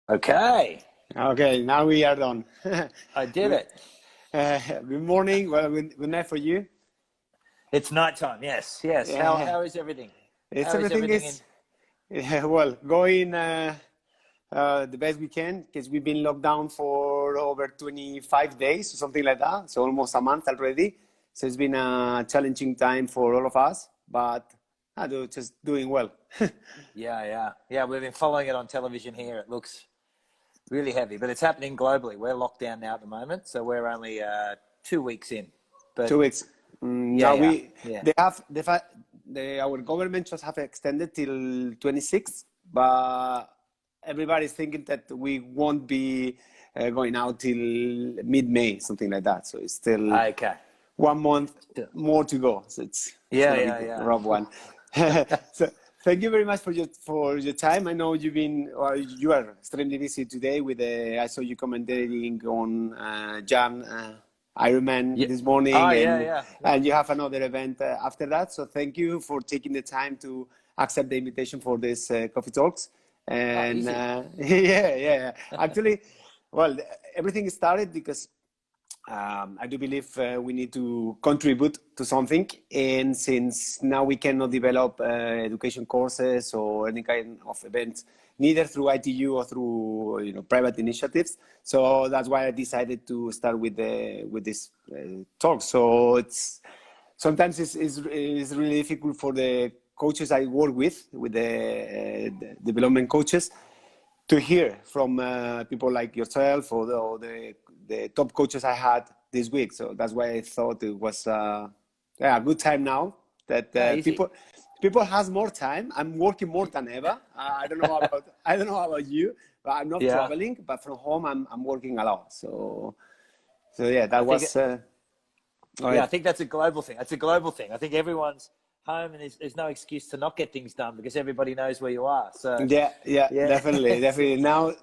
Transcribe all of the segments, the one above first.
Okay, Okay, now we are done. I did Good, it. good morning. Well, good night for you. It's nighttime. Yes, yes. How Yeah, how is everything? it's How is everything everything in? is well going the best we can because we've been locked down for over 25 days or something like that. So almost a month already. So it's been a challenging time for all of us, but I do just doing well. Yeah, yeah, yeah. We've been following it on television here. It looks really heavy, but it's happening globally. We're locked down now at the moment, so we're only 2 weeks in. But 2 weeks. yeah, Now yeah, yeah. our government just have extended till 26th, but everybody's thinking that we won't be going out till mid-May, something like that. So it's still Okay. 1 month more to go. So it's Yeah, gonna be yeah, a yeah. rough one. So thank you very much for your time. I know you are extremely busy today with I saw you commentating on Jam Ironman Yeah. this Oh, morning, yeah, yeah, yeah. and you have another event after that. So thank you for taking the time to accept the invitation for this coffee talks. Oh, And easy. yeah. Actually, well, everything started because I do believe we need to contribute to something, and since now we cannot develop education courses or any kind of events, neither through ITU or through private initiatives, so that's why I decided to start with this talk. So it's sometimes it's really difficult for the coaches I work with the development coaches to hear from people like yourself or the top coaches I had this week. So that's why I thought it was a good time now that Oh, easy. people has more time. I'm working more than ever. I don't know about you, but I'm not Yeah. traveling. But from home, I'm working a lot. So yeah, I that think. was. All Yeah, I right. think that's a global thing. That's a global thing. I think everyone's home, and there's no excuse to not get things done because everybody knows where you are. So, Yeah, yeah, definitely. Now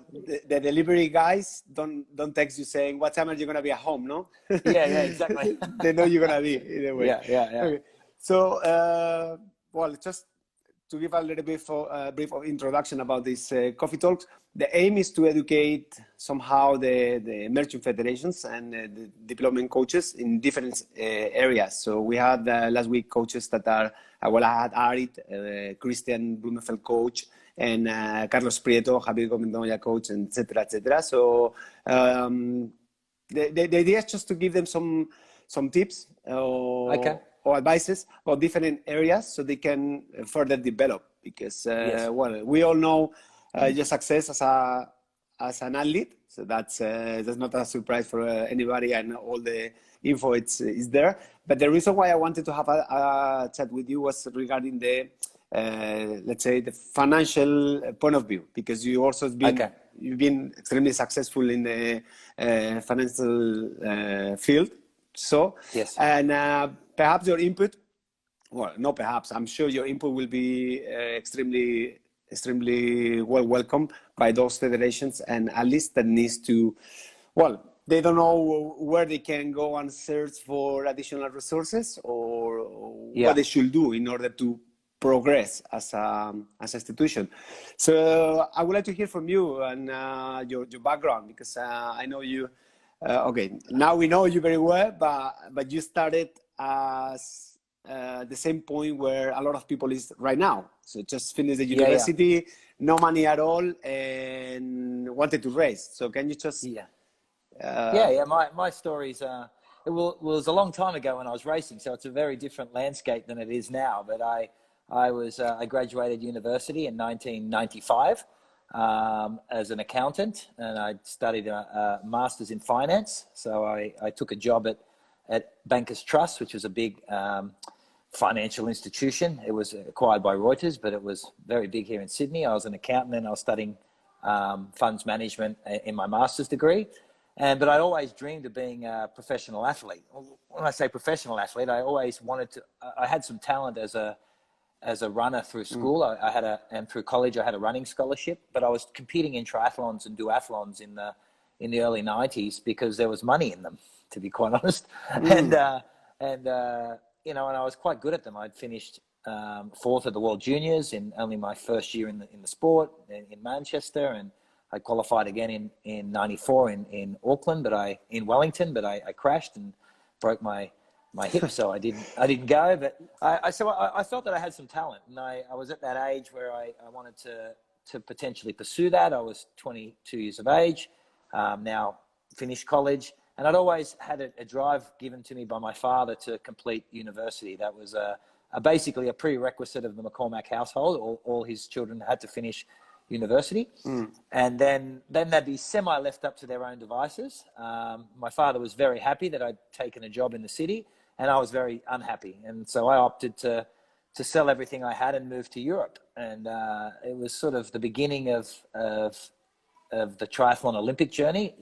the delivery guys don't text you saying what time are you gonna be at home, no? yeah, yeah, exactly. They know you're gonna be either way. Yeah, yeah, yeah. Okay, so well, just to give a little bit for brief of introduction about this coffee talks. The aim is to educate somehow the emerging federations and the development coaches in different areas. So we had last week coaches that are well, I had Arit, Christian Blumenfeld coach, and Carlos Prieto, Javier Gomendoya coach, and etc. etc. So the idea is just to give them some tips Okay. or advices about different areas so they can further develop. Because Yes. well, we all know your success as an athlete, so that's not a surprise for anybody, and all the info is there. But the reason why I wanted to have a chat with you was regarding the let's say the financial point of view, because Okay. you've been extremely successful in the financial field. So, Yes. and perhaps your input, well, no, perhaps, I'm sure your input will be extremely well welcome by those federations and at least that needs to, well, they don't know where they can go and search for additional resources or what Yeah. they should do in order to progress as an institution. So I would like to hear from you and your background, because I know you. Okay, now we know you very well, but you started as the same point where a lot of people is right now. So just finished the Yeah. Yeah. university, no money at all, and wanted to race. So can you just Yeah. Yeah. uh, Yeah. My story's it was a long time ago when I was racing, so it's a very different landscape than it is now. But I graduated university in 1995 as an accountant, and I studied a master's in finance. So I took a job at Bankers Trust, which was a big financial institution. It was acquired by Reuters, but it was very big here in Sydney. I was an accountant, and I was studying funds management in my master's degree. But I always dreamed of being a professional athlete. When I say professional athlete, I always wanted to. I had some talent as a runner through mm, school. And through college, I had a running scholarship. But I was competing in triathlons and duathlons in the early '90s because there was money in them, to be quite honest. And mm, and I was quite good at them. I'd finished fourth at the World Juniors in only my first year in the sport in Manchester, and I qualified again in 94 in Auckland, in Wellington, but I crashed and broke my hip, so I didn't go. But I thought that I had some talent, and I was at that age where I wanted to potentially pursue that. I was 22 years of age, now finished college, and I'd always had a drive given to me by my father to complete university. That was basically a prerequisite of the Mccormack household. All his children had to finish university, and then they'd be semi left up to their own devices. My father was very happy that I'd taken a job in the city, and I was very unhappy, and so I opted to sell everything I had and move to Europe. And it was sort of the beginning of the triathlon Olympic journey.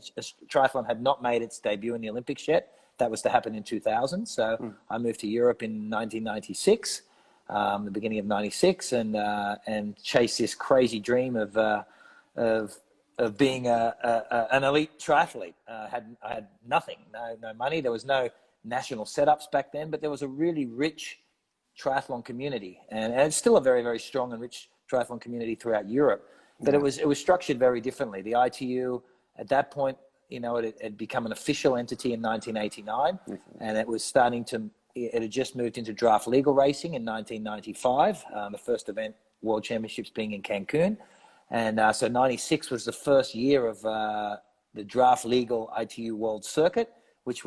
Triathlon had not made its debut in the Olympics yet. That was to happen in 2000. So I moved to Europe in 1996, the beginning of 96, and chased this crazy dream of being an elite triathlete. I had nothing, no money. There was no national setups back then, but there was a really rich triathlon community, and it's still a very, very strong and rich triathlon community throughout Europe. But it was structured very differently. The ITU at that point, it had become an official entity in 1989, and it was it had just moved into draft legal racing in 1995. The first event, World Championships, being in Cancun, and so 96 was the first year of the draft legal ITU World Circuit, which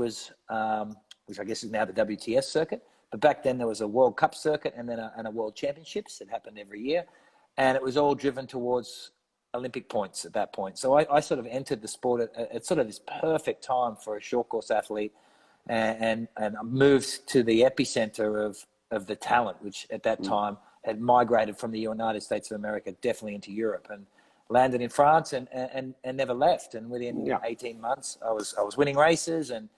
I guess is now the WTS circuit. But back then there was a World Cup circuit and then a World Championships that happened every year. And it was all driven towards Olympic points at that point. So I sort of entered the sport at sort of this perfect time for a short course athlete, and moved to the epicenter of the talent, which at that time had migrated from the United States of America definitely into Europe, and landed in France and never left. And within 18 months, I was winning races and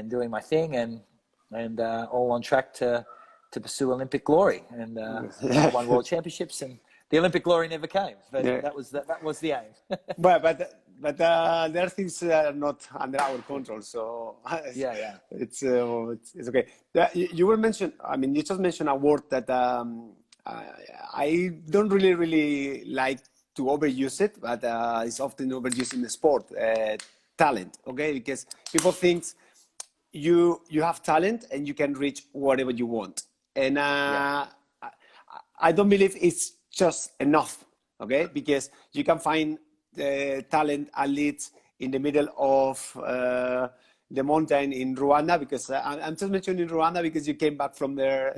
doing my thing, and all on track to pursue Olympic glory. And I won World Championships, and the Olympic glory never came. But that was the aim. but there are things that are not under our control. So it's okay. You were mentioned. I mean, you just mentioned a word that I don't really like to overuse it, but it's often overused in the sport. Talent, okay? Because people think you have talent and you can reach whatever you want, and I don't believe it's just enough, okay? Because you can find talent athletes in the middle of the mountain in Rwanda, because I'm just mentioning Rwanda because you came back from there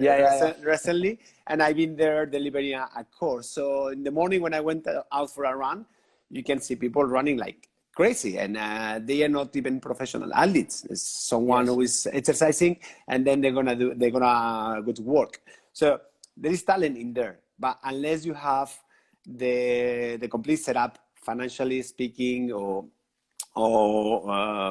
recently, and I've been there delivering a course. So in the morning when I went out for a run, you can see people running like crazy, and they are not even professional athletes. It's someone who is exercising, and then they're gonna go to work. So there is talent in there, but unless you have the complete setup, financially speaking, or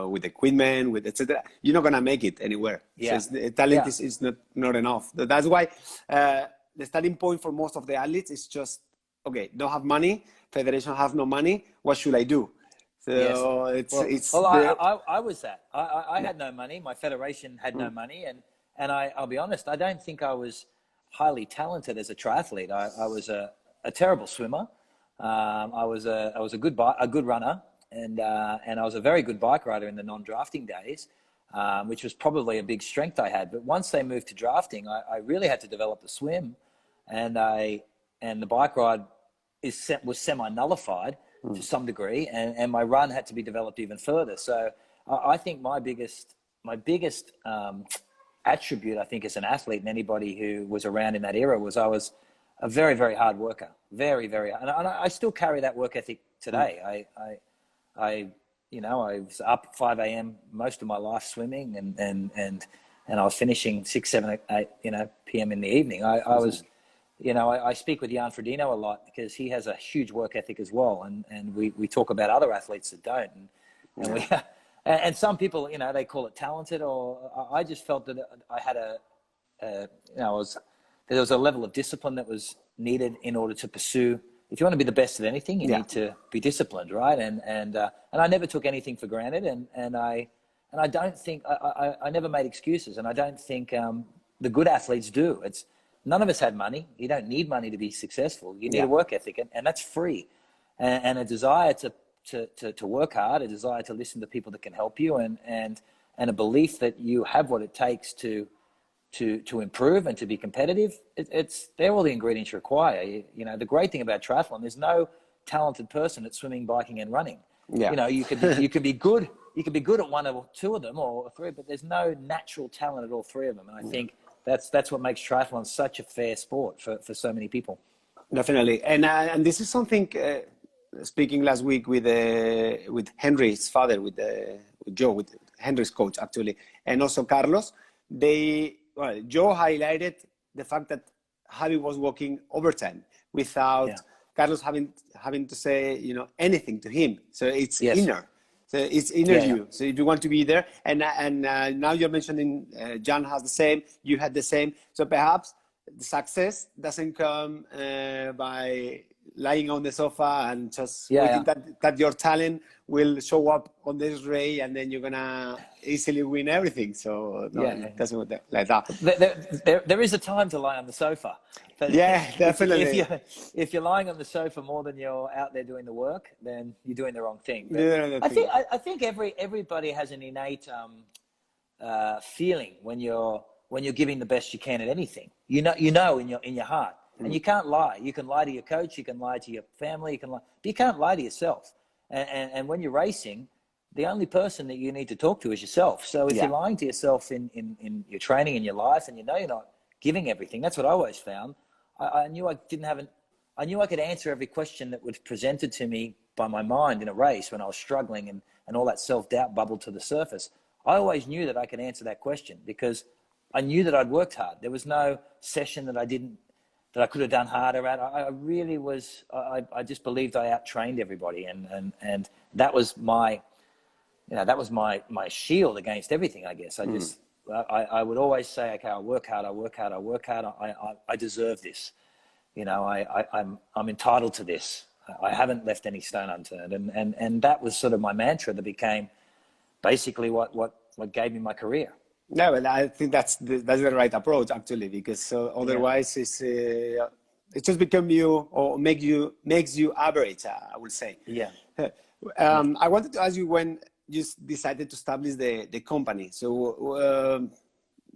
with equipment, with etc., you're not gonna make it anywhere. So talent is not enough. That's why the starting point for most of the athletes is just, okay, don't have money, federation have no money, what should I do? So I was that. I had no money. My federation had no money, and I'll be honest, I don't think I was highly talented as a triathlete. I was a terrible swimmer. I was a good runner, and I was a very good bike rider in the non-drafting days, which was probably a big strength I had. But once they moved to drafting, I really had to develop the swim, and the bike ride was semi-nullified to some degree, and my run had to be developed even further. So I think my biggest attribute, I think, as an athlete and anybody who was around in that era, was I was a very, very hard worker, very, very, and I still carry that work ethic today. I was up 5 a.m. most of my life swimming, and I was finishing 6, 7, 8, p.m. in the evening. I speak with Jan Frodeno a lot because he has a huge work ethic as well, and we talk about other athletes that don't, and some people, they call it talented, or I just felt that I had there was a level of discipline that was needed in order to pursue. If you want to be the best at anything, you need to be disciplined, right? And I never took anything for granted, and I don't think I never made excuses, and I don't think the good athletes do. None of us had money. You don't need money to be successful. You need a work ethic, and that's free. and a desire to work hard, a desire to listen to people that can help you, and a belief that you have what it takes to improve and to be competitive. They're all the ingredients you require. You know, the great thing about triathlon, there's no talented person at swimming, biking, and running. Yeah. You know, you could be good at one or two of them or three, but there's no natural talent at all three of them. And I think that's what makes triathlon such a fair sport for so many people. Definitely, and this is something. Speaking last week with Henry's father, with Joe, with Henry's coach actually, and also Carlos. Joe highlighted the fact that Javi was working overtime without Carlos having to say anything to him. So it's inner. So it's inner you. So if you want to be there, and now you're mentioning John has the same, you had the same. So perhaps the success doesn't come by lying on the sofa and just waiting that your talent will show up on this race and then you're gonna easily win everything. So it doesn't work like that. There is a time to lie on the sofa. But definitely. If you're lying on the sofa more than you're out there doing the work, then you're doing the wrong thing. I think everybody has an innate feeling when you're giving the best you can at anything. You know in your heart. And you can't lie. You can lie to your coach, you can lie to your family, you can lie, but you can't lie to yourself. And when you're racing, the only person that you need to talk to is yourself. So if you're lying to yourself in your training, in your life, and you're not giving everything, that's what I always found. I knew I knew I could answer every question that was presented to me by my mind in a race when I was struggling and all that self-doubt bubbled to the surface. I always knew that I could answer that question because I knew that I'd worked hard. There was no session that I could have done harder at. I really was, I just believed I out-trained everybody. And that was my shield against everything, I guess. I would always say, okay, I work hard. I deserve this. I'm entitled to this. I haven't left any stone unturned. And that was sort of my mantra that became basically what gave me my career. No, but I think that's the right approach actually, because otherwise it just becomes you or makes you average. I would say. Yeah. I wanted to ask you when you decided to establish the company. So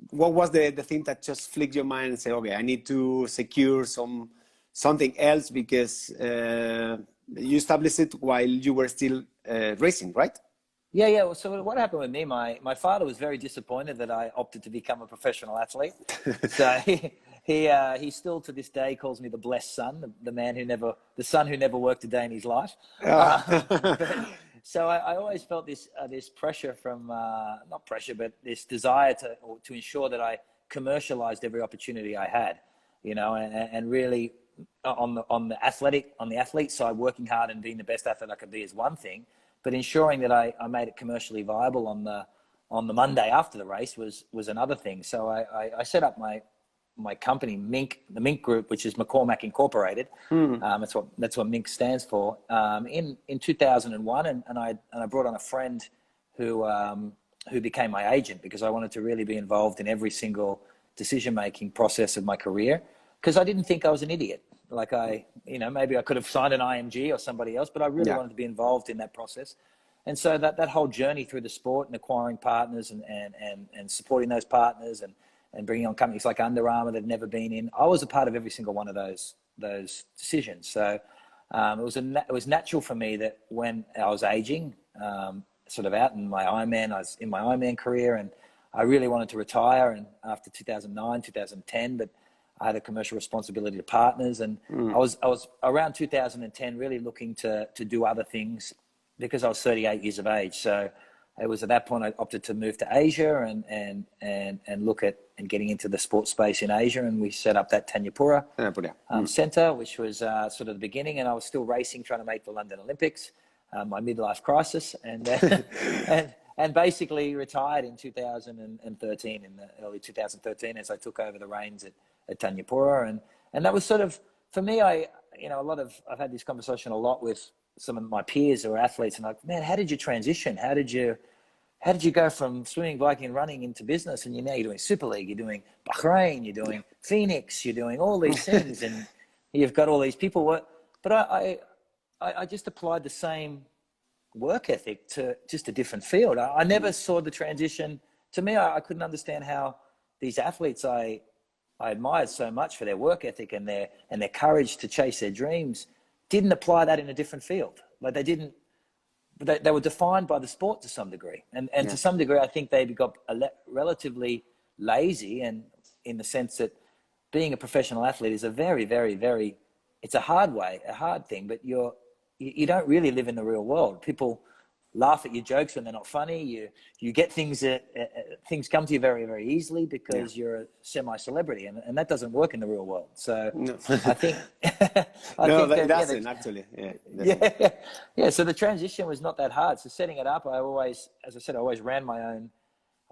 what was the thing that just flicked your mind and say, okay, I need to secure something else because you established it while you were still racing, right? Yeah. Well, so what happened with me, my father was very disappointed that I opted to become a professional athlete. So he still to this day calls me the blessed son, the son who never worked a day in his life. So I always felt this pressure from, not pressure, but this desire to ensure that I commercialized every opportunity I had, and really on the athlete side, working hard and being the best athlete I could be is one thing. But ensuring that I made it commercially viable on the Monday after the race was another thing. So I set up my company, the Mink Group, which is Mccormack Incorporated. That's what Mink stands for. In 2001, and I brought on a friend who became my agent because I wanted to really be involved in every single decision-making process of my career because I didn't think I was an idiot. Like maybe I could have signed an IMG or somebody else, but I really wanted to be involved in that process. And so that whole journey through the sport and acquiring partners and supporting those partners and bringing on companies like Under Armour that had never been in, I was a part of every single one of those decisions. So it was natural for me that when I was aging, sort of out in my Ironman, I was in my Ironman career and I really wanted to retire. And after 2009, 2010, but I had a commercial responsibility to partners, and I was around 2010 really looking to do other things because I was 38 years of age. So it was at that point I opted to move to Asia and look at and getting into the sports space in Asia, and we set up that Tanyapura center, which was sort of the beginning. And I was still racing, trying to make the London Olympics, my midlife crisis, and basically retired in 2013, in the early 2013, as I took over the reins at Tanyapura. And that was sort of, for me, I've had this conversation a lot with some of my peers who are athletes, and like, man, how did you transition? How did you go from swimming, biking, and running into business? And you're doing Super League, you're doing Bahrain, you're doing Phoenix, you're doing all these things, and you've got all these people. But I I just applied the same work ethic to just a different field. I never saw the transition. To me, I couldn't understand how these athletes I admired so much for their work ethic and their courage to chase their dreams didn't apply that in a different field. Like they were defined by the sport to some degree. And to some degree, I think they got relatively lazy, and in the sense that being a professional athlete is a very, very, very, it's a hard thing, but you don't really live in the real world. People laugh at your jokes when they're not funny. You get things come to you very, very easily because you're a semi-celebrity, and that doesn't work in the real world. So no. I think that doesn't actually. Yeah. So the transition was not that hard. So setting it up, as I said, I always ran my own.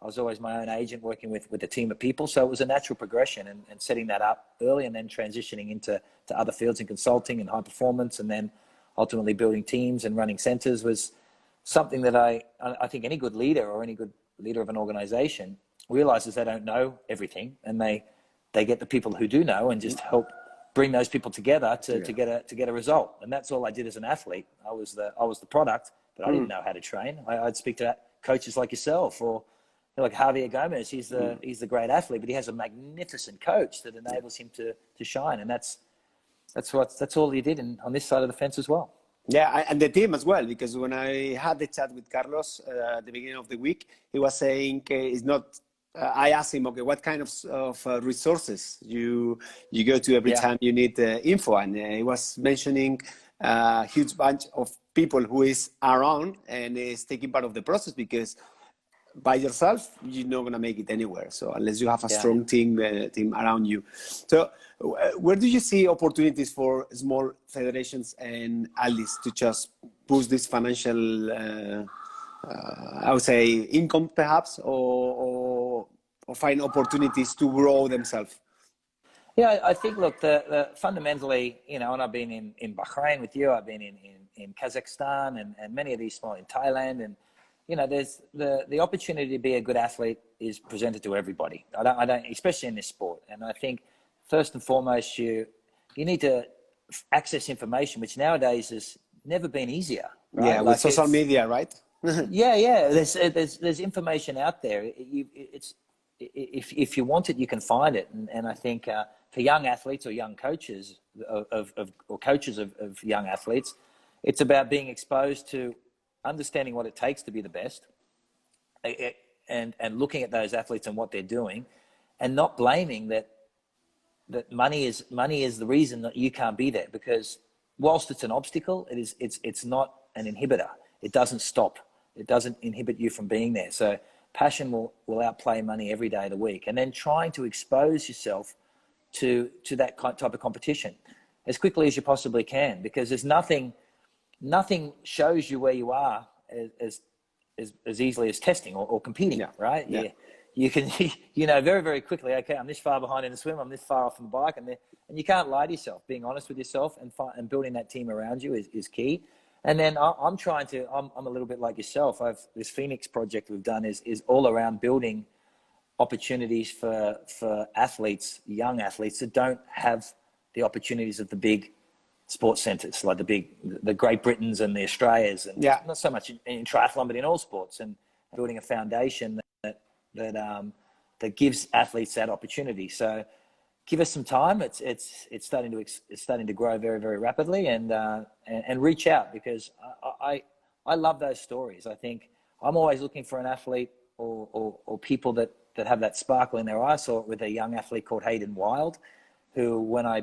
I was always my own agent, working with a team of people. So it was a natural progression, and setting that up early, and then transitioning into other fields in consulting and high performance, and then ultimately building teams and running centers was something that I think any good leader or any good leader of an organization realizes they don't know everything, and they get the people who do know and just help bring those people together to get a result. And that's all I did as an athlete. I was the product, but I didn't know how to train. I'd speak to coaches like yourself, or like Javier Gomez. He's the great athlete, but he has a magnificent coach that enables him to shine. And that's all he did on this side of the fence as well. Yeah, and the team as well, because when I had the chat with Carlos at the beginning of the week, he was saying it's not. I asked him, okay, what kind of resources you go to every time you need info, and he was mentioning a huge bunch of people who is around and is taking part of the process, because by yourself you're not going to make it anywhere. So unless you have a strong team around you. So where do you see opportunities for small federations and athletes to just boost this financial I would say income perhaps, or find opportunities to grow themselves? Yeah, I think, look, the fundamentally, and I've been in Bahrain with you, I've been in Kazakhstan and many of these small, in Thailand, and there's the opportunity to be a good athlete is presented to everybody. I don't, especially in this sport. And I think first and foremost, you need to access information, which nowadays has never been easier. Right? Yeah, with social media, right? Yeah. There's information out there. If you want it, you can find it. And I think for young athletes or young coaches or coaches of young athletes, it's about being exposed to understanding what it takes to be the best, and looking at those athletes and what they're doing, and not blaming that money is the reason that you can't be there. Because whilst it's an obstacle, it's not an inhibitor. It doesn't stop. It doesn't inhibit you from being there. So passion will outplay money every day of the week. And then trying to expose yourself to that type of competition as quickly as you possibly can, because there's nothing shows you where you are as easily as testing or competing, right? Yeah. You can, very, very quickly, okay, I'm this far behind in the swim, I'm this far off from the bike, and you can't lie to yourself. Being honest with yourself and building that team around you is key. And then I'm a little bit like yourself. This Phoenix project we've done is all around building opportunities for athletes, young athletes that don't have the opportunities of the big sports centers, like the Great Britons and the Australias, and not so much in triathlon, but in all sports, and building a foundation that gives athletes that opportunity. So give us some time. It's starting to grow very, very rapidly, and reach out, because I love those stories. I think I'm always looking for an athlete or people that have that sparkle in their eye. I saw it with a young athlete called Hayden Wild, who, when I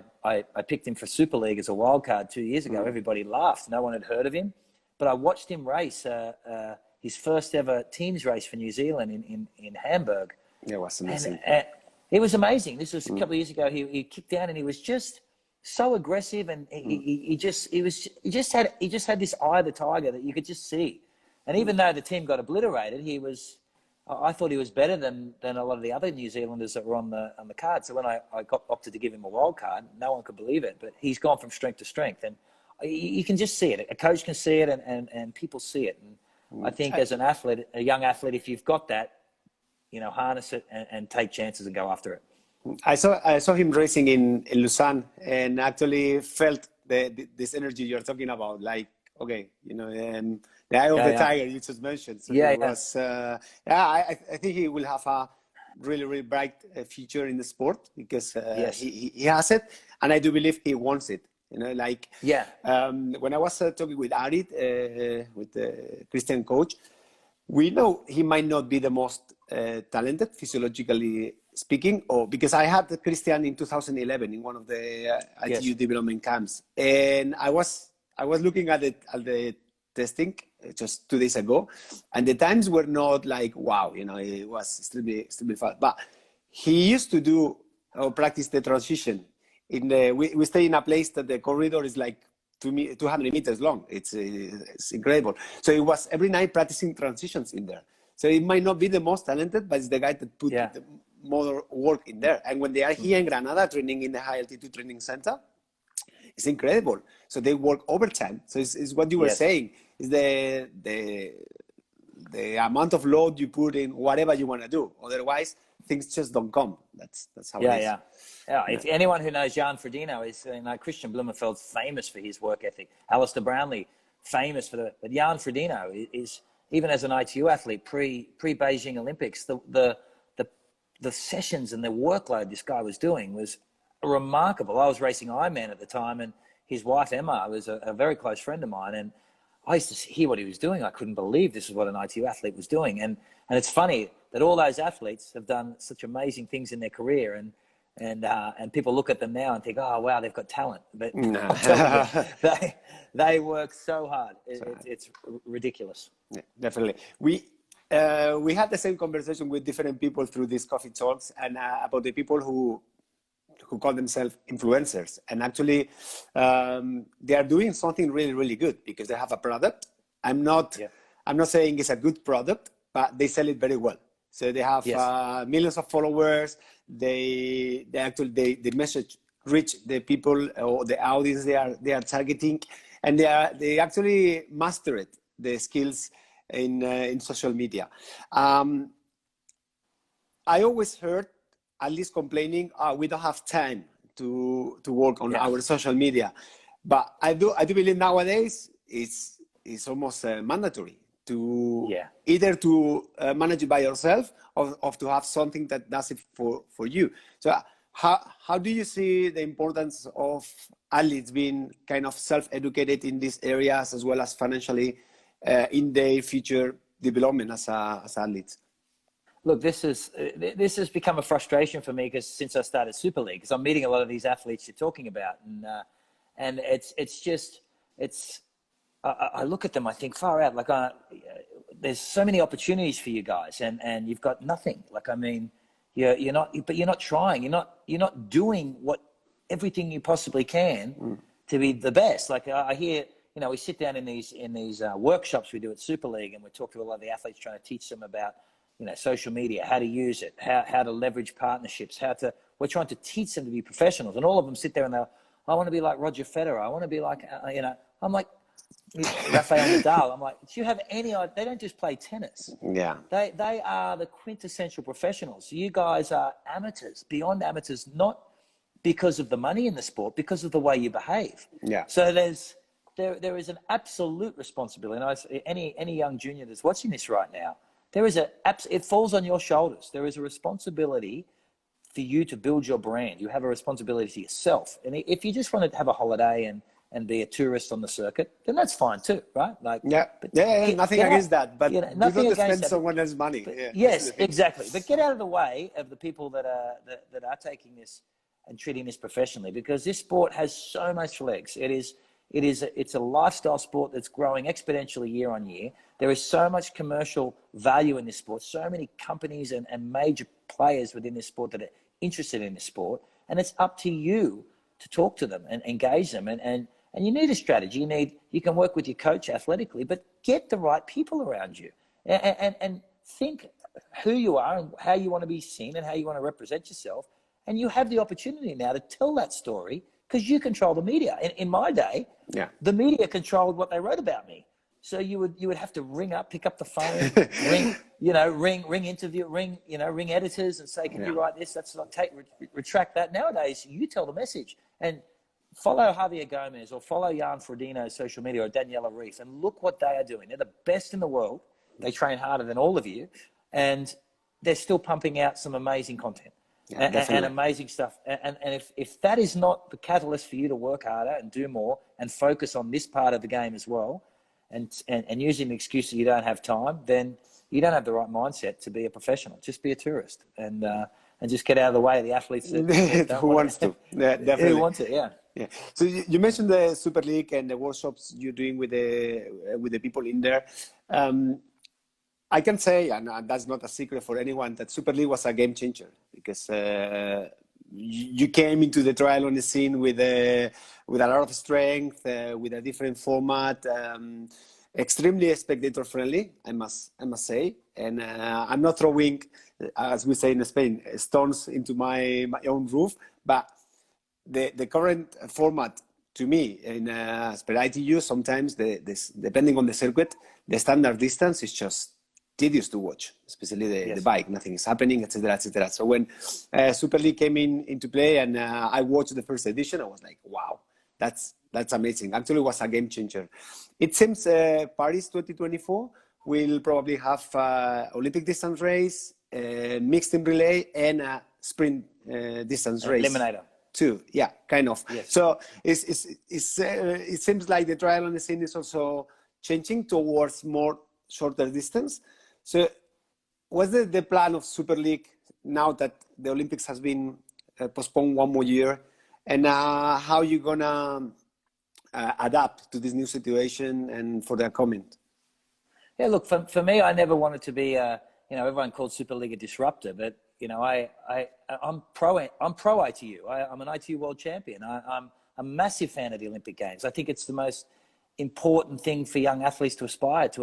picked him for Super League as a wild card 2 years ago, everybody laughed. No one had heard of him. But I watched him race his first ever teams race for New Zealand in Hamburg. Yeah, it was amazing. And it was amazing. This was a couple of years ago. He kicked down, and he was just so aggressive, and he just had this eye of the tiger that you could just see. And even though the team got obliterated, I thought he was better than a lot of the other New Zealanders that were on the card. So when I opted to give him a wild card, no one could believe it. But he's gone from strength to strength, and you can just see it. A coach can see it, and people see it. And I think as an athlete, a young athlete, if you've got that, harness it and take chances and go after it. I saw him racing in Lausanne, and actually felt this energy you're talking about, like, okay, the eye of the tiger you just mentioned. So it was, I think he will have a really, really bright future in the sport because he has it, and I do believe he wants it. When I was talking with Arit, with the Christian coach, we know he might not be the most talented, physiologically speaking, or because I had Christian in 2011 in one of the ITU development camps, and I was looking at the testing just 2 days ago, and the times were not like wow, it was still be fast, but he used to do or practice the transition. We stay in a place that the corridor is like 200 meters long. It's incredible. So it was every night practicing transitions in there. So it might not be the most talented, but it's the guy that put the more work in there. And when they are here in Granada training in the high altitude training center, it's incredible. So they work overtime. So it's what you were saying, is the amount of load you put in whatever you want to do. Otherwise, things just don't come. That's how it is. If anyone who knows Jan Frodeno is, Christian Blumenfeld's famous for his work ethic. Alistair Brownlee, famous for but Jan Frodeno is, even as an ITU athlete, pre-Beijing Olympics, the sessions and the workload this guy was doing was remarkable. I was racing Ironman at the time, and his wife Emma was a very close friend of mine, and I used to hear what he was doing. I couldn't believe this is what an ITU athlete was doing. And it's funny that all those athletes have done such amazing things in their career, and people look at them now and think, oh wow, they've got talent. But they work so hard. It's ridiculous. Yeah, definitely. We had the same conversation with different people through these coffee talks, and about the people who call themselves influencers, and actually they are doing something really, really good because they have a product. I'm not saying it's a good product, but they sell it very well. So they have millions of followers. The message reach the people or the audience they are targeting, and they actually master it, the skills in social media. I always heard at least complaining, we don't have time to work on our social media, but I do believe nowadays it's almost mandatory to either to manage it by yourself or to have something that does it for you. So how do you see the importance of athletes being kind of self-educated in these areas, as well as financially in their future development as athletes? Look, this has become a frustration for me because since I started Super League, because I'm meeting a lot of these athletes you're talking about, and I look at them, I think far out, like there's so many opportunities for you guys, and you've got nothing. Like, I mean, you're not trying, you're not doing everything you possibly can to be the best. Like I hear, we sit down in these workshops we do at Super League, and we talk to a lot of the athletes, trying to teach them about social media, how to use it, how to leverage partnerships, we're trying to teach them to be professionals. And all of them sit there and they're, I want to be like Roger Federer. I want to be like, I'm like, Rafael Nadal. I'm like, do you have any idea? They don't just play tennis. Yeah. They are the quintessential professionals. You guys are amateurs, beyond amateurs, not because of the money in the sport, because of the way you behave. Yeah. So there is an absolute responsibility. And any young junior that's watching this right now, it falls on your shoulders. There is a responsibility for you to build your brand. You have a responsibility to yourself. And if you just want to have a holiday and be a tourist on the circuit, then that's fine too, right? Like, nothing against that, but nothing do not against spend that. Someone else's money. But, yes, exactly. But get out of the way of the people that are taking this and treating this professionally, because this sport has so much legs. It's a lifestyle sport that's growing exponentially year on year. There is so much commercial value in this sport, so many companies and major players within this sport that are interested in this sport, and it's up to you to talk to them and engage them. And you need a strategy. You can work with your coach athletically, but get the right people around you and think who you are and how you want to be seen and how you want to represent yourself. And you have the opportunity now to tell that story, because you control the media. In my day, the media controlled what they wrote about me. So you would have to ring up, pick up the phone, ring interview, ring editors and say, can you write this? That's not retract that. Nowadays, you tell the message. And follow Javier Gomez or follow Jan Frodeno's social media or Daniela Reef and look what they are doing. They're the best in the world. They train harder than all of you, and they're still pumping out some amazing content and amazing stuff. And if that is not the catalyst for you to work harder and do more and focus on this part of the game as well, and using the excuse that you don't have time, then you don't have the right mindset to be a professional. Just be a tourist and just get out of the way of the athletes that who wants to. Yeah, definitely. Who wants it, yeah. Yeah. So you mentioned the Super League and the workshops you're doing with the people in there. I can say, and that's not a secret for anyone, that Super League was a game changer because you came into the triathlon scene with a lot of strength, with a different format, extremely spectator friendly, I must say. And I'm not throwing, as we say in Spain, stones into my own roof, but the current format, to me, as per ITU, sometimes depending on the circuit, the standard distance is just tedious to watch, especially the bike. Nothing is happening, etc., etc. So when Super League came into play and I watched the first edition, I was like, wow, that's amazing. Actually, it was a game changer. It seems Paris 2024 will probably have Olympic distance race, mixed team relay, and a sprint distance race. Eliminator. Too, yeah, kind of. Yes. So it seems like the triathlon scene is also changing towards more shorter distance. So what's the plan of Super League now that the Olympics has been postponed one more year? And how you gonna adapt to this new situation and for the comment? Yeah, look, for me, I never wanted to be, everyone called Super League a disruptor, but I'm pro ITU. I'm an ITU world champion. I'm a massive fan of the Olympic Games. I think it's the most important thing for young athletes to aspire to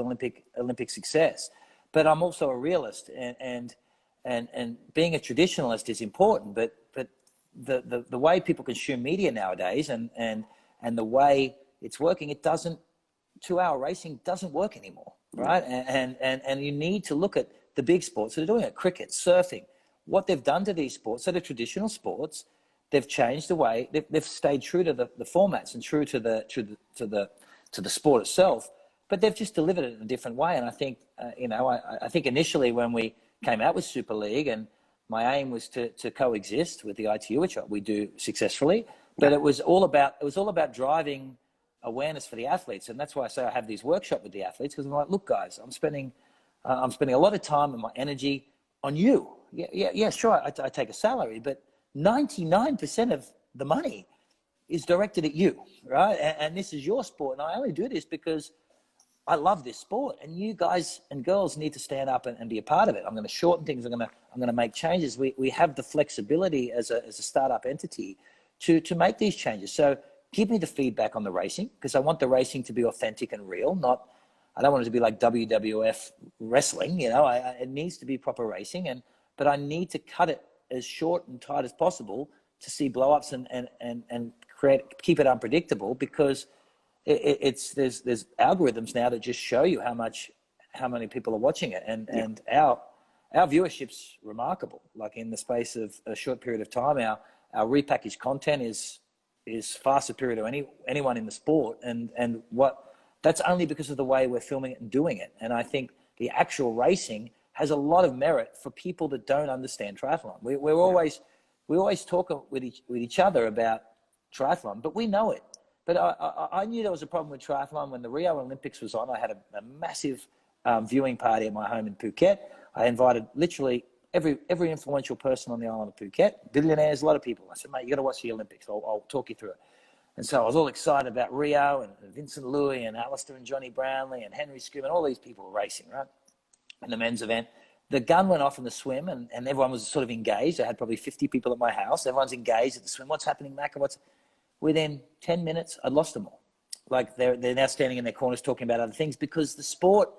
Olympic success. But I'm also a realist, and being a traditionalist is important. But the way people consume media nowadays, and the way it's working, 2-hour racing doesn't work anymore, right? And you need to look at the big sports that are doing it: cricket, surfing. What they've done to these sports, so the traditional sports, they've changed the way they've stayed true to the formats and true to the sport itself, but they've just delivered it in a different way. And I think, I think initially when we came out with Super League, and my aim was to coexist with the ITU, which we do successfully, but it was all about driving awareness for the athletes. And that's why I say I have these workshops with the athletes, because I'm like, look, guys, I'm spending a lot of time and my energy on you. Yeah, sure, I take a salary, but 99% of the money is directed at you, right? And this is your sport, and I only do this because I love this sport, and you guys and girls need to stand up and be a part of it. I'm going to shorten things. I'm going to make changes. We have the flexibility as a startup entity to make these changes. So give me the feedback on the racing, because I want the racing to be authentic and real. I don't want it to be like WWF wrestling. It needs to be proper racing, but I need to cut it as short and tight as possible to see blow-ups and keep it unpredictable, because there's algorithms now that just show you how many people are watching it, and our viewership's remarkable. Like in the space of a short period of time, our repackaged content is far superior to anyone in the sport, and that's only because of the way we're filming it and doing it. And I think the actual racing has a lot of merit for people that don't understand triathlon. We always talk with each other about triathlon, but we know it. But I knew there was a problem with triathlon when the Rio Olympics was on. I had a massive viewing party at my home in Phuket. I invited literally every influential person on the island of Phuket, billionaires, a lot of people. I said, mate, you got to watch the Olympics. I'll talk you through it. And so I was all excited about Rio and Vincent Louis and Alistair and Johnny Brownlee and Henry Scoom, and all these people were racing, right? In the men's event. The gun went off in the swim, and everyone was sort of engaged. I had probably 50 people at my house. Everyone's engaged at the swim. What's happening, Macca? Within 10 minutes, I'd lost them all. Like they're now standing in their corners talking about other things, because the sport,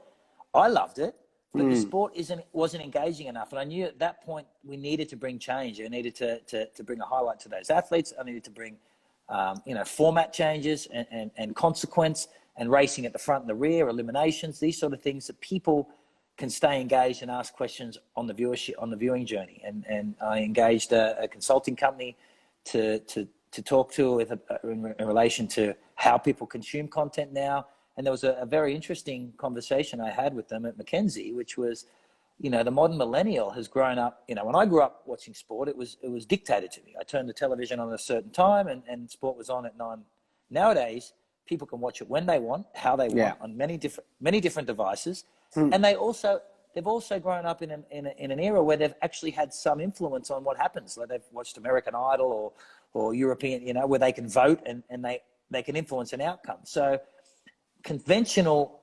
I loved it, but the sport wasn't engaging enough. And I knew at that point we needed to bring change. I needed to bring a highlight to those athletes. I needed to bring format changes and consequence, and racing at the front and the rear, eliminations, these sort of things that people can stay engaged and ask questions on the viewing journey. And I engaged a consulting company to talk to in relation to how people consume content now. And there was a very interesting conversation I had with them at Mackenzie, which was, the modern millennial has grown up. When I grew up watching sport, it was dictated to me. I turned the television on at a certain time, and sport was on at 9. Nowadays, people can watch it when they want, how they want, on many different devices, and they've also grown up in an era where they've actually had some influence on what happens. Like they've watched American Idol or European, where they can vote and they can influence an outcome. So conventional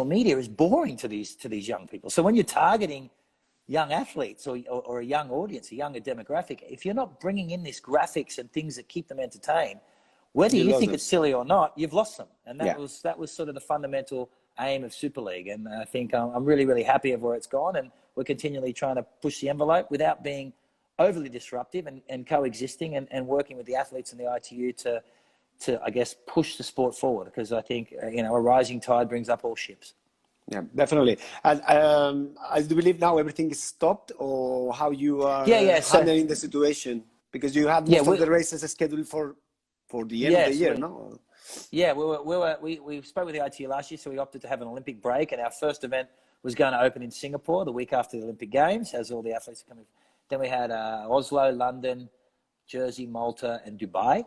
media is boring to these young people. So when you're targeting young athletes or a young audience, a younger demographic, if you're not bringing in these graphics and things that keep them entertained, whether you think it's silly or not, you've lost them. And that was sort of the fundamental aim of Super League. And I think I'm really, really happy of where it's gone. And we're continually trying to push the envelope without being overly disruptive and coexisting and working with the athletes and the ITU to I guess, push the sport forward. Because I think, a rising tide brings up all ships. Yeah, definitely. And I do believe now everything is stopped, or how you are handling the situation, because you had most of the races scheduled for the end of the year, no? Yeah, we spoke with the ITU last year, so we opted to have an Olympic break, and our first event was going to open in Singapore the week after the Olympic Games, as all the athletes are coming. Then we had Oslo, London, Jersey, Malta, and Dubai.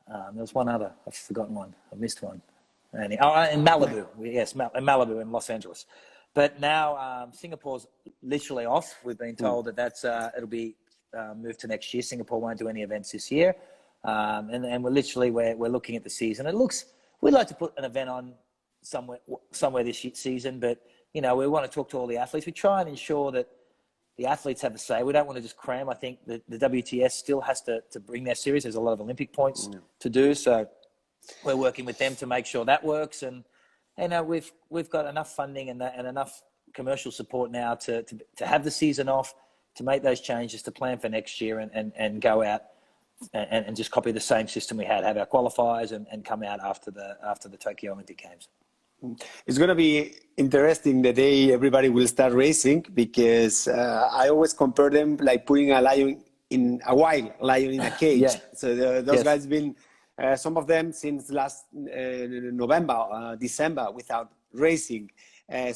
There was one other. I've forgotten one. I missed one. And in Malibu. Yes, in Malibu in Los Angeles. But now Singapore's literally off. We've been told that it'll be moved to next year. Singapore won't do any events this year. And we're looking at the season. We'd like to put an event on somewhere this season, but we want to talk to all the athletes. We try and ensure that the athletes have a say. We don't want to just cram. I think the WTS still has to bring their series. There's a lot of Olympic points to do. So we're working with them to make sure that works. And we've got enough funding and enough commercial support now to have the season off, to make those changes, to plan for next year and go out and just copy the same system we have our qualifiers and come out after the Tokyo Olympic Games. It's going to be interesting the day everybody will start racing, because I always compare them like putting a wild lion in a cage. So those guys been, some of them since last November, December without racing. I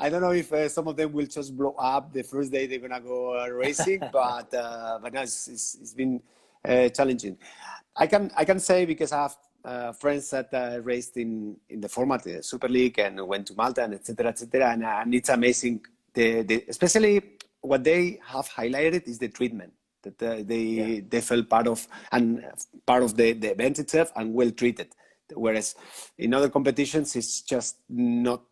don't know if some of them will just blow up the first day they're going to go racing, but no, it's been challenging. I can say, because I have friends that raced in the format, the Super League, and went to Malta, and etc. And it's amazing. Especially what they have highlighted is the treatment that they felt part of the event itself, and well treated. Whereas in other competitions, it's just not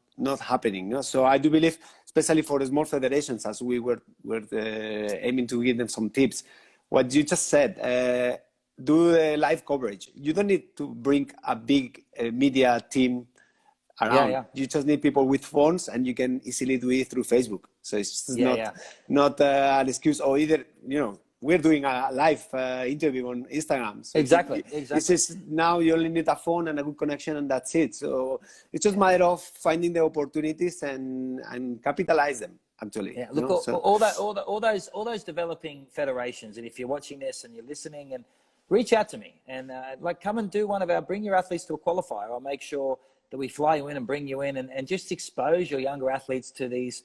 happening. No? So I do believe, especially for the small federations, as we were aiming to give them some tips, what you just said. Do the live coverage. You don't need to bring a big media team around. You just need people with phones, and you can easily do it through Facebook. So it's not an excuse. Or either, we're doing a live interview on Instagram. So exactly. It's just, now you only need a phone and a good connection, and that's it. So it's just a matter of finding the opportunities and capitalize them. Actually, look, all those developing federations, and if you're watching this and you're listening, and reach out to me and come and do bring your athletes to a qualifier. I'll make sure that we fly you in and bring you in and just expose your younger athletes to these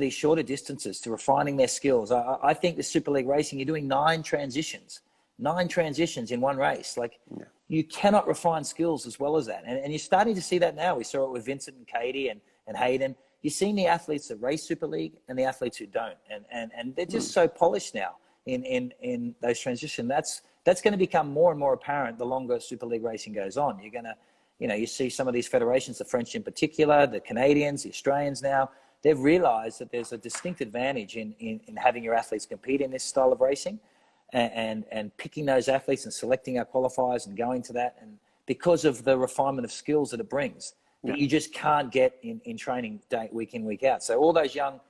shorter distances, to refining their skills. I think the Super League racing, you're doing 9 transitions in one race. You cannot refine skills as well as that. And you're starting to see that now. We saw it with Vincent and Katie and Hayden. You've seen the athletes that race Super League and the athletes who don't. And they're just so polished now in those transitions. That's going to become more and more apparent the longer Super League racing goes on. You're going to, you see some of these federations, the French in particular, the Canadians, the Australians now, they've realized that there's a distinct advantage in having your athletes compete in this style of racing and picking those athletes and selecting our qualifiers and going to that. And because of the refinement of skills that it brings, that you just can't get in training week in, week out. So all those young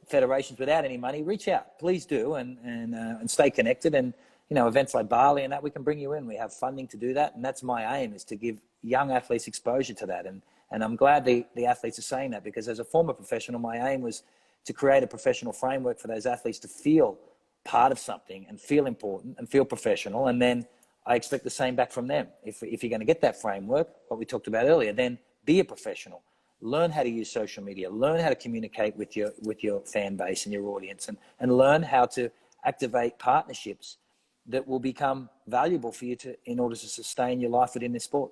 federations without any money, reach out, please do, and stay connected. And events like Bali and that, we can bring you in. We have funding to do that. And that's my aim, is to give young athletes exposure to that. And I'm glad the athletes are saying that, because as a former professional, my aim was to create a professional framework for those athletes to feel part of something and feel important and feel professional. And then I expect the same back from them. If you're going to get that framework, what we talked about earlier, then be a professional. Learn how to use social media. Learn how to communicate with your fan base and your audience, and learn how to activate partnerships that will become valuable for you in order to sustain your life within this sport.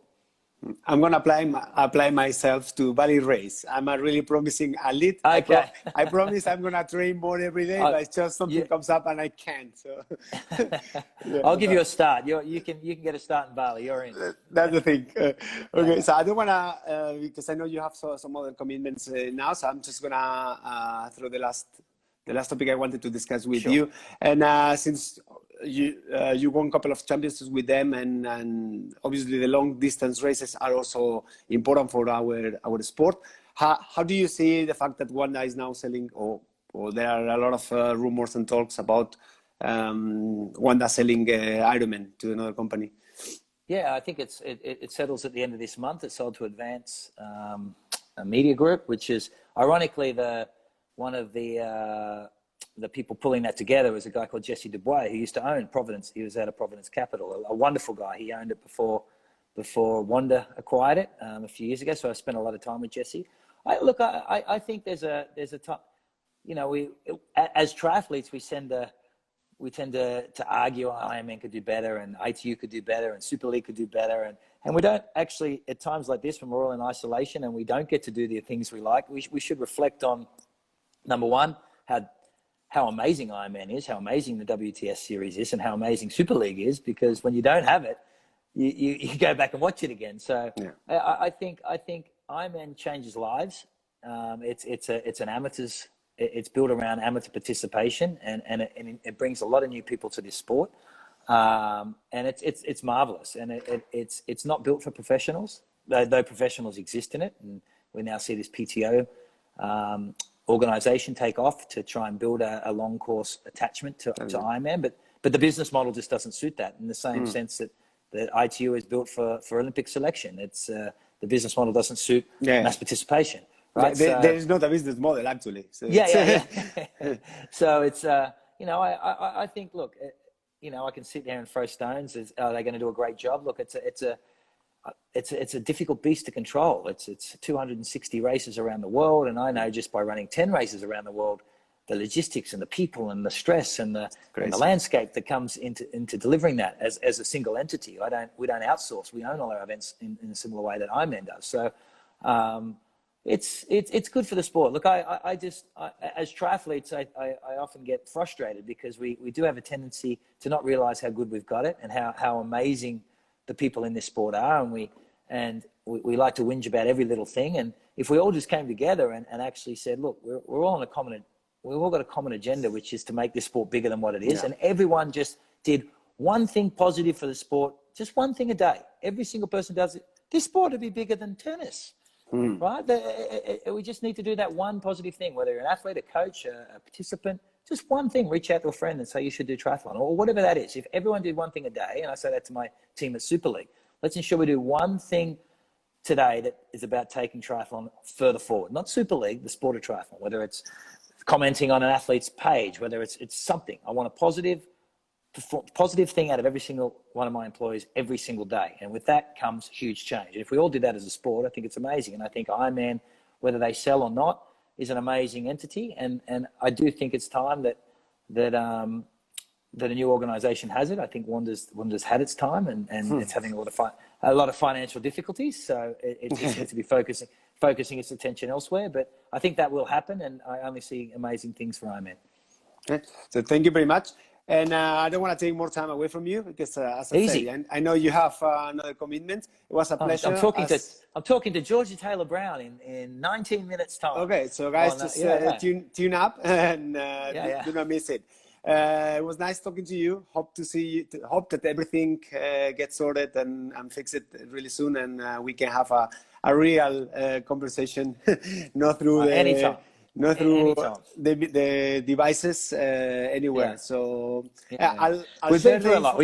I'm going to apply myself to Bali race. I'm a really promising athlete. Okay. I promise I'm going to train more every day, but it's just something comes up and I can't. So I'll give you a start. You can get a start in Bali. You're in. That's the thing. Okay, so I don't want to, because I know you have some other commitments now, so I'm just going to throw the last topic I wanted to discuss with you. And since you won a couple of championships with them, and obviously the long distance races are also important for our sport. How do you see the fact that Wanda is now selling, or there are a lot of rumors and talks about Wanda selling Ironman to another company? Yeah, I think it settles at the end of this month. It's sold to Advance Media Group, which is ironically one of the people pulling that together was a guy called Jesse Dubois, who used to own Providence. He was out of Providence Capital, a wonderful guy. He owned it before Wanda acquired it a few years ago. So I spent a lot of time with Jesse. I think there's a time, you know, as triathletes, we tend to argue Ironman could do better and ITU could do better and Super League could do better. And we don't actually, at times like this, when we're all in isolation and we don't get to do the things we like, we should reflect on, number one, how amazing Ironman is, how amazing the WTS series is, and how amazing Super League is, because when you don't have it, you go back and watch it again. So I think Ironman changes lives. It's an amateur's, it's built around amateur participation, and it brings a lot of new people to this sport. And it's marvelous, and it's not built for professionals, though professionals exist in it, and we now see this PTO organization take off to try and build a long course attachment to Ironman, but the business model just doesn't suit that, in the same sense that ITU is built for Olympic selection. It's the business model doesn't suit mass participation, right? There is not a business model, actually. So so it's I think, look, you know, I can sit there and throw stones. Are they going to do a great job? Look, it's a difficult beast to control. It's 260 races around the world, and I know just by running 10 races around the world, the logistics and the people and the stress and the landscape that comes into delivering that as a single entity. We don't outsource. We own all our events in a similar way that Ironman does. So it's good for the sport. Look, I as triathletes, I often get frustrated because we do have a tendency to not realize how good we've got it and how amazing the people in this sport are, and we like to whinge about every little thing. And if we all just came together and actually said, look, we've all got a common agenda, which is to make this sport bigger than what it is, and everyone just did one thing positive for the sport, just one thing a day. Every single person does it. This sport would be bigger than tennis, right? We just need to do that one positive thing, whether you're an athlete, a coach, a participant. Just one thing, reach out to a friend and say you should do triathlon, or whatever that is. If everyone did one thing a day, and I say that to my team at Super League, let's ensure we do one thing today that is about taking triathlon further forward. Not Super League, the sport of triathlon, whether it's commenting on an athlete's page, whether it's something. I want a positive thing out of every single one of my employees every single day. And with that comes huge change. And if we all did that as a sport, I think it's amazing. And I think Ironman, whether they sell or not, is an amazing entity, and I do think it's time that a new organization has it. I think Wanda's had its time, and it's having a lot of financial difficulties, so it needs to be focusing its attention elsewhere. But I think that will happen, and I only see amazing things for Ironman. Okay. So thank you very much. And I don't want to take more time away from you because, as I said, I know you have another commitment. It was a pleasure. I'm talking to Georgia Taylor Brown in 19 minutes time. Okay, so guys, tune up and do not miss it. It was nice talking to you. Hope that everything gets sorted and fixed really soon, and we can have a real conversation, not through anytime. Not through the devices anywhere. So we've been through a lot.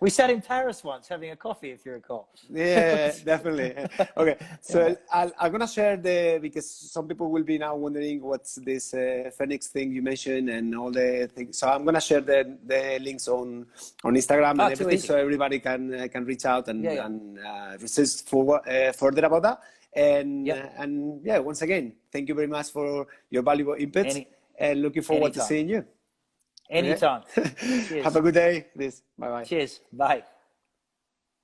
We sat in Paris once having a coffee, if you recall. Yeah, definitely. Okay, so I'm gonna share because some people will be now wondering what's this Phoenix thing you mentioned and all the things. So I'm gonna share the links on Instagram and everything, so everybody can reach out and research further about that. And yeah, once again, thank you very much for your valuable inputs, and looking forward to seeing you. Anytime. Have a good day. Bye bye. Cheers. Bye.